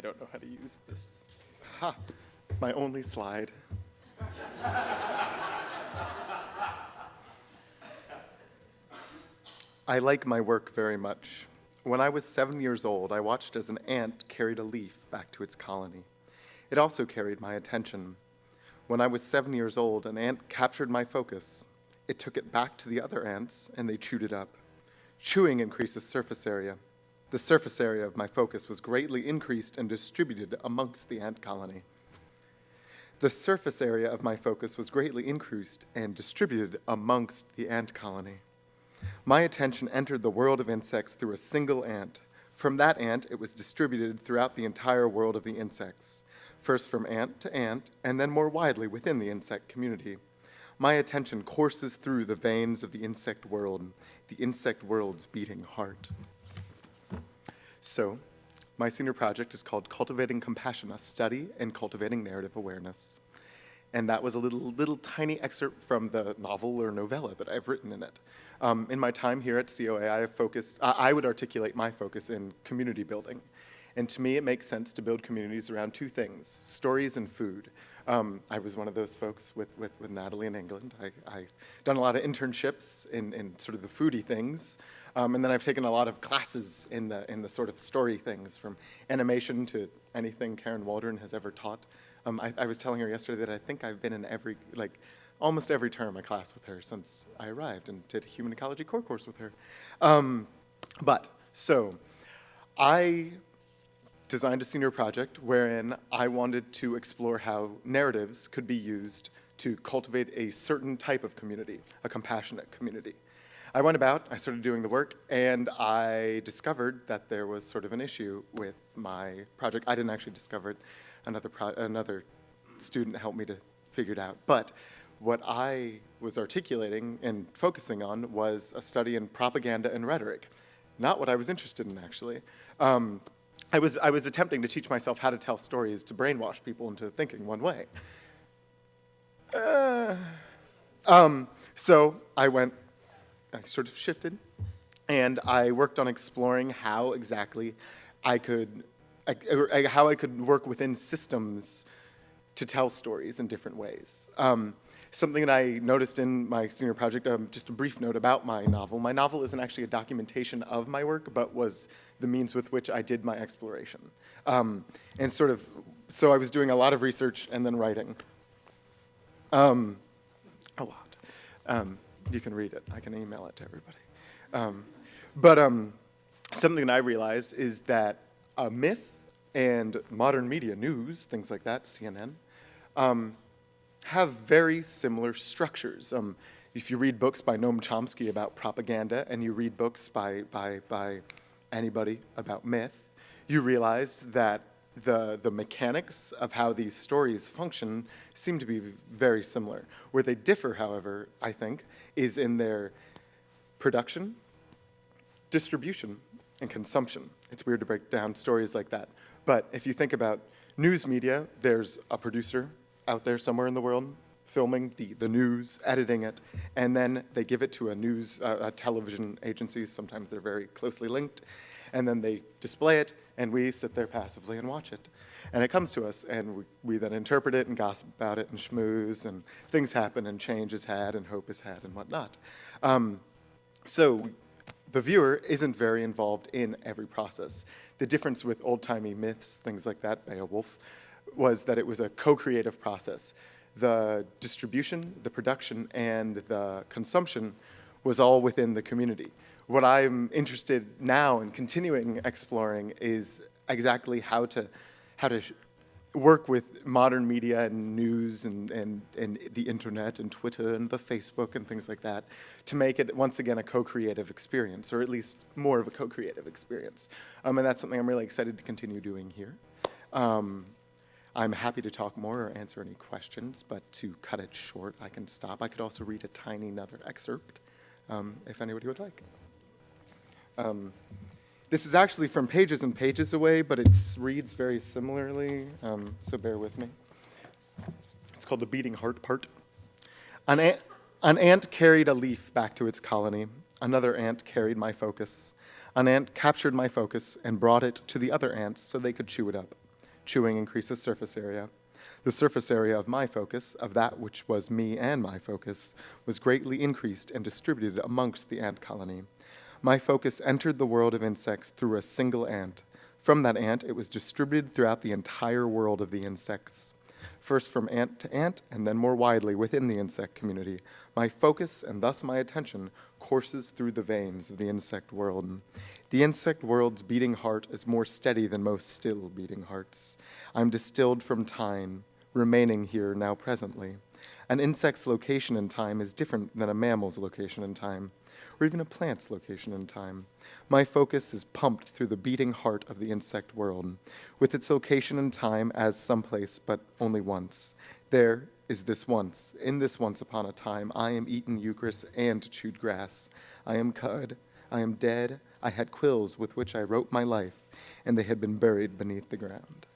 don't know how to use this. Ha! My only slide. I like my work very much. When I was 7 years old, I watched as an ant carried a leaf back to its colony. It also carried my attention. When I was 7 years old, an ant captured my focus. It took it back to the other ants, and they chewed it up. Chewing increases surface area. The surface area of my focus was greatly increased and distributed amongst the ant colony. The surface area of my focus was greatly increased and distributed amongst the ant colony. My attention entered the world of insects through a single ant. From that ant, it was distributed throughout the entire world of the insects, first from ant to ant, and then more widely within the insect community. My attention courses through the veins of the insect world's beating heart. So, my senior project is called Cultivating Compassion, a study in cultivating narrative awareness. And that was a little tiny excerpt from the novel or novella that I've written in it. In my time here at COA, I have focused, I would articulate my focus in community building. And to me, it makes sense to build communities around two things, stories and food. I was one of those folks with Natalie in England. I've done a lot of internships in sort of the foodie things. And then I've taken a lot of classes in the sort of story things, from animation to anything Karen Waldron has ever taught. I was telling her yesterday that I think I've been in almost every term a class with her since I arrived and did a human ecology core course with her. So I designed a senior project wherein I wanted to explore how narratives could be used to cultivate a certain type of community, a compassionate community. I went about, I started doing the work, and I discovered that there was sort of an issue with my project. I didn't actually discover it. Another student helped me to figure it out. But what I was articulating and focusing on was a study in propaganda and rhetoric. Not what I was interested in, actually. I was attempting to teach myself how to tell stories to brainwash people into thinking one way. So I sort of shifted, and I worked on exploring how exactly I could work within systems to tell stories in different ways. Something that I noticed in my senior project, just a brief note about my novel. My novel isn't actually a documentation of my work, but was the means with which I did my exploration. So I was doing a lot of research and then writing. A lot. You can read it. I can email it to everybody. Something that I realized is that a myth and modern media news, things like that, CNN, have very similar structures. If you read books by Noam Chomsky about propaganda and you read books by anybody about myth, you realize that the mechanics of how these stories function seem to be very similar. Where they differ, however, I think, is in their production, distribution, and consumption. It's weird to break down stories like that. But if you think about news media, there's a producer out there somewhere in the world filming the news, editing it, and then they give it to a television agency. Sometimes they're very closely linked. And then they display it, and we sit there passively and watch it. And it comes to us, and we then interpret it and gossip about it and schmooze, and things happen, and change is had, and hope is had, and whatnot. So the viewer isn't very involved in every process. The difference with old-timey myths, things like that, Beowulf, was that it was a co-creative process. The distribution, the production, and the consumption was all within the community. What I'm interested now in continuing exploring is exactly how to work with modern media and news and the internet and Twitter and the Facebook and things like that to make it, once again, a co-creative experience, or at least more of a co-creative experience. And that's something I'm really excited to continue doing here. I'm happy to talk more or answer any questions, but to cut it short, I can stop. I could also read a tiny another excerpt, if anybody would like. This is actually from pages and pages away, but it reads very similarly, so bear with me. It's called the beating heart part. An ant carried a leaf back to its colony. Another ant carried my focus. An ant captured my focus and brought it to the other ants so they could chew it up. Chewing increases surface area. The surface area of my focus, of that which was me and my focus, was greatly increased and distributed amongst the ant colony. My focus entered the world of insects through a single ant. From that ant, it was distributed throughout the entire world of the insects. First from ant to ant, and then more widely within the insect community. My focus, and thus my attention, courses through the veins of the insect world. The insect world's beating heart is more steady than most still beating hearts. I'm distilled from time, remaining here now presently. An insect's location in time is different than a mammal's location in time, or even a plant's location in time. My focus is pumped through the beating heart of the insect world, with its location in time as someplace, but only once. There is this once. In this once upon a time, I am eaten eucharis and chewed grass. I am cud. I am dead. I had quills with which I wrote my life, and they had been buried beneath the ground.